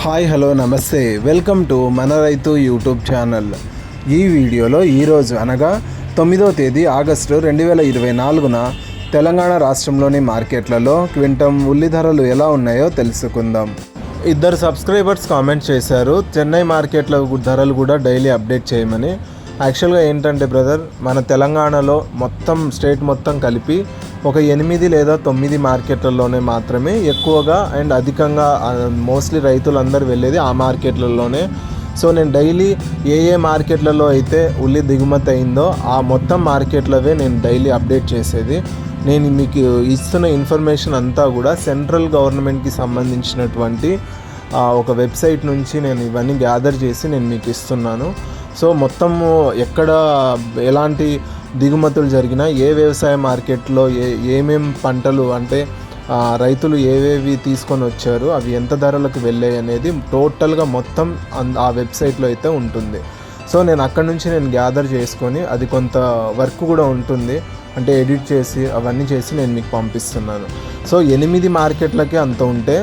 Hi hello నమస్తే, welcome to మన రైతు యూట్యూబ్ ఛానల్. ఈ వీడియోలో ఈరోజు అనగా 9వ తేదీ ఆగస్టు 2024న తెలంగాణ రాష్ట్రంలోని మార్కెట్లలో క్వింటం ఉల్లి ధరలు ఎలా ఉన్నాయో తెలుసుకుందాం. ఇద్దరు సబ్స్క్రైబర్స్ కామెంట్ చేశారు చెన్నై మార్కెట్ల ధరలు కూడా డైలీ అప్డేట్ చేయమని. యాక్చువల్గా ఏంటంటే బ్రదర్, మన తెలంగాణలో మొత్తం స్టేట్ మొత్తం కలిపి ఒక 8 లేదా 9 మార్కెట్లలోనే మాత్రమే ఎక్కువగా అండ్ అధికంగా మోస్ట్లీ రైతులందరూ వెళ్ళేది ఆ మార్కెట్లలోనే. సో నేను డైలీ ఏ మార్కెట్లలో అయితే ఉల్లి దిగుమతి అయిందో ఆ మొత్తం మార్కెట్లవే నేను డైలీ అప్డేట్ చేసేది. నేను మీకు ఇస్తున్న ఇన్ఫర్మేషన్ అంతా కూడా సెంట్రల్ గవర్నమెంట్కి సంబంధించినటువంటి ఒక వెబ్సైట్ నుంచి నేను ఇవన్నీ గ్యాదర్ చేసి నేను మీకు ఇస్తున్నాను. సో మొత్తము ఎక్కడ ఎలాంటి దిగుమతులు జరిగినా, ఏ వ్యవసాయ మార్కెట్లో ఏమేం పంటలు అంటే రైతులు ఏవేవి తీసుకొని వచ్చారు, అవి ఎంత ధరలకు వెళ్ళాయి అనేది టోటల్గా మొత్తం ఆ వెబ్సైట్లో అయితే ఉంటుంది. సో నేను అక్కడ నుంచి నేను గ్యాదర్ చేసుకొని, అది కొంత వర్క్ కూడా ఉంటుంది, అంటే ఎడిట్ చేసి అవన్నీ చేసి నేను మీకు పంపిస్తున్నాను. సో 8 మార్కెట్లకే అంత ఉంటే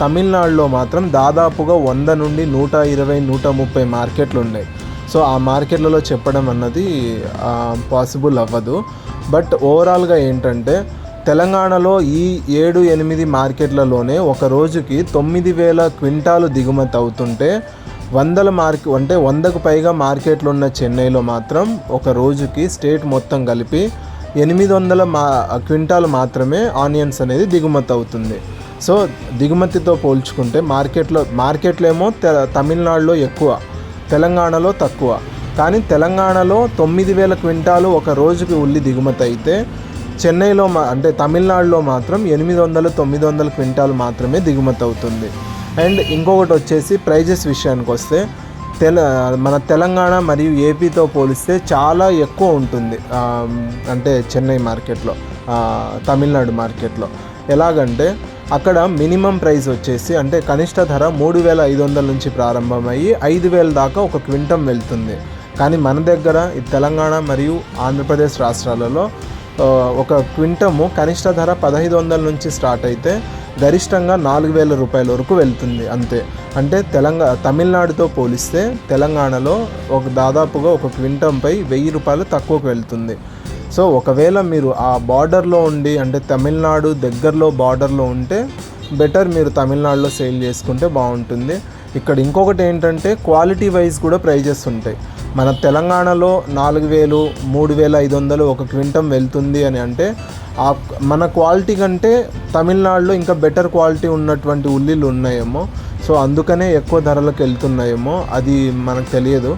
తమిళనాడులో మాత్రం దాదాపుగా 100 నుండి 120, 130 మార్కెట్లు ఉన్నాయి. సో ఆ మార్కెట్లలో చెప్పడం అన్నది పాసిబుల్ అవ్వదు. బట్ ఓవరాల్గా ఏంటంటే తెలంగాణలో ఈ 7-8 మార్కెట్లలోనే ఒక రోజుకి 9,000 క్వింటాలు దిగుమతి అవుతుంటే 100కు పైగా మార్కెట్లు ఉన్న చెన్నైలో మాత్రం ఒక రోజుకి స్టేట్ మొత్తం కలిపి 800 క్వింటాలు మాత్రమే ఆనియన్స్ అనేది దిగుమతి అవుతుంది. సో దిగుమతితో పోల్చుకుంటే మార్కెట్లో ఏమో తమిళనాడులో ఎక్కువ, తెలంగాణలో తక్కువ. కానీ తెలంగాణలో 9,000 క్వింటాలు ఒక రోజుకి ఉల్లి దిగుమతి అయితే చెన్నైలో అంటే తమిళనాడులో మాత్రం 800-900 క్వింటాలు మాత్రమే దిగుమతి అవుతుంది. అండ్ ఇంకొకటి వచ్చేసి ప్రైజెస్ విషయానికి వస్తే మన తెలంగాణ మరియు ఏపీతో పోలిస్తే చాలా ఎక్కువ ఉంటుంది అంటే చెన్నై మార్కెట్లో, తమిళనాడు మార్కెట్లో. ఎలాగంటే అక్కడ మినిమం ప్రైస్ వచ్చేసి అంటే కనిష్ట ధర 3,500 నుంచి ప్రారంభమయ్యి 5,000 దాకా ఒక క్వింటం వెళ్తుంది. కానీ మన దగ్గర ఈ తెలంగాణ మరియు ఆంధ్రప్రదేశ్ రాష్ట్రాలలో ఒక క్వింటము కనిష్ట ధర 1,500 నుంచి స్టార్ట్ అయితే గరిష్టంగా 4,000 రూపాయల వరకు వెళ్తుంది అంతే. అంటే తమిళనాడుతో పోలిస్తే తెలంగాణలో దాదాపుగా ఒక క్వింటంపై 1,000 రూపాయలు తక్కువకు వెళ్తుంది. సో ఒకవేళ మీరు ఆ బార్డర్లో ఉండి అంటే తమిళనాడు దగ్గరలో బార్డర్లో ఉంటే బెటర్, మీరు తమిళనాడులో సేల్ చేసుకుంటే బాగుంటుంది. ఇక్కడ ఇంకొకటి ఏంటంటే క్వాలిటీ వైజ్ కూడా ప్రైజెస్ ఉంటాయి. మన తెలంగాణలో 4,000, 3,500 ఒక క్వింటం వెళ్తుంది అని అంటే మన క్వాలిటీ కంటే తమిళనాడులో ఇంకా బెటర్ క్వాలిటీ ఉన్నటువంటి ఉల్లిలు ఉన్నాయేమో, సో అందుకనే ఎక్కువ ధరలకు వెళ్తున్నాయేమో, అది మనకు తెలియదు.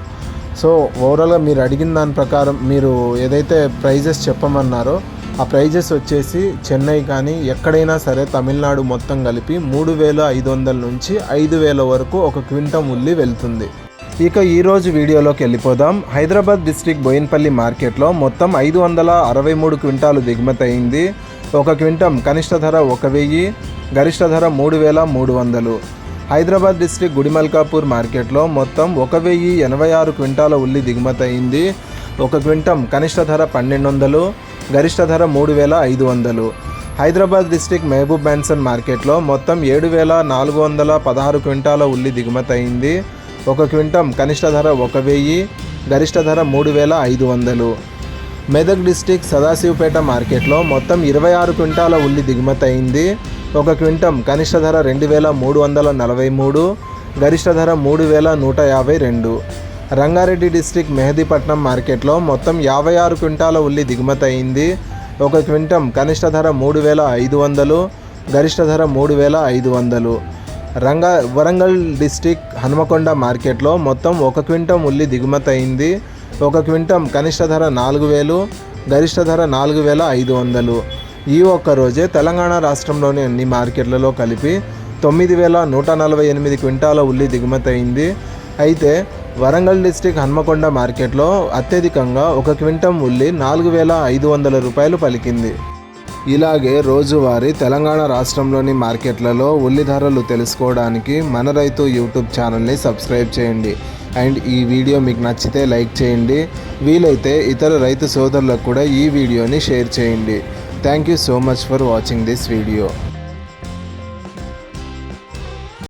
సో ఓవరాల్గా మీరు అడిగిన దాని ప్రకారం మీరు ఏదైతే ప్రైజెస్ చెప్పమన్నారో ఆ ప్రైజెస్ వచ్చేసి చెన్నై కానీ ఎక్కడైనా సరే తమిళనాడు మొత్తం కలిపి 3,500 నుంచి 5,000 వరకు ఒక క్వింటం ఉల్లి వెళ్తుంది. ఇక ఈరోజు వీడియోలోకి వెళ్ళిపోదాం. హైదరాబాద్ డిస్ట్రిక్ట్ బోయిన్పల్లి మార్కెట్లో మొత్తం 563 క్వింటాలు దిగుమతి అయింది. ఒక క్వింటం కనిష్ట ధర 1,000, గరిష్ట ధర 3,300. హైదరాబాద్ డిస్ట్రిక్ట్ గుడిమల్కాపూర్ మార్కెట్లో మొత్తం 1,086 క్వింటాల ఉల్లి దిగుమతి అయింది. ఒక క్వింటం కనిష్ట ధర 1,200, గరిష్ట ధర 3,500. హైదరాబాద్ డిస్ట్రిక్ట్ మహబూబ్ మ్యాన్సన్ మార్కెట్లో మొత్తం 7,416 క్వింటాల ఉల్లి దిగుమతి అయింది. ఒక క్వింటం కనిష్ట ధర 1,000, గరిష్ట ధర 3,500. మెదక్ డిస్ట్రిక్ట్ సదాశివపేట మార్కెట్లో మొత్తం 26 క్వింటాల ఉల్లి దిగుమతి అయింది. ఒక క్వింటం కనిష్ట ధర 2,343, గరిష్ట ధర 3,152. రంగారెడ్డి డిస్ట్రిక్ట్ మెహదీపట్నం మార్కెట్లో మొత్తం 56 క్వింటాల ఉల్లి దిగుమతి అయింది. ఒక క్వింటం కనిష్ట ధర 3,500, గరిష్ట ధర 3,500. వరంగల్ డిస్ట్రిక్ట్ హనుమకొండ మార్కెట్లో మొత్తం 1 క్వింటం ఉల్లి దిగుమతి అయింది. ఒక క్వింటం కనిష్ట ధర 4,000, గరిష్ట ధర 4,500. ఈ ఒక్క రోజే తెలంగాణ రాష్ట్రంలోని అన్ని మార్కెట్లలో కలిపి 9,148 క్వింటాల ఉల్లి దిగుమతి అయింది. అయితే వరంగల్ డిస్ట్రిక్ట్ హన్మకొండ మార్కెట్లో అత్యధికంగా 1 క్వింటం ఉల్లి 4,500 రూపాయలు పలికింది. ఇలాగే రోజువారీ తెలంగాణ రాష్ట్రంలోని మార్కెట్లలో ఉల్లి ధరలు తెలుసుకోవడానికి మన రైతు యూట్యూబ్ ఛానల్ని సబ్స్క్రైబ్ చేయండి. అండ్ ఈ వీడియో మీకు నచ్చితే లైక్ చేయండి. వీలైతే ఇతర రైతు సోదరులకు కూడా ఈ వీడియోని షేర్ చేయండి. Thank you so much for watching this video.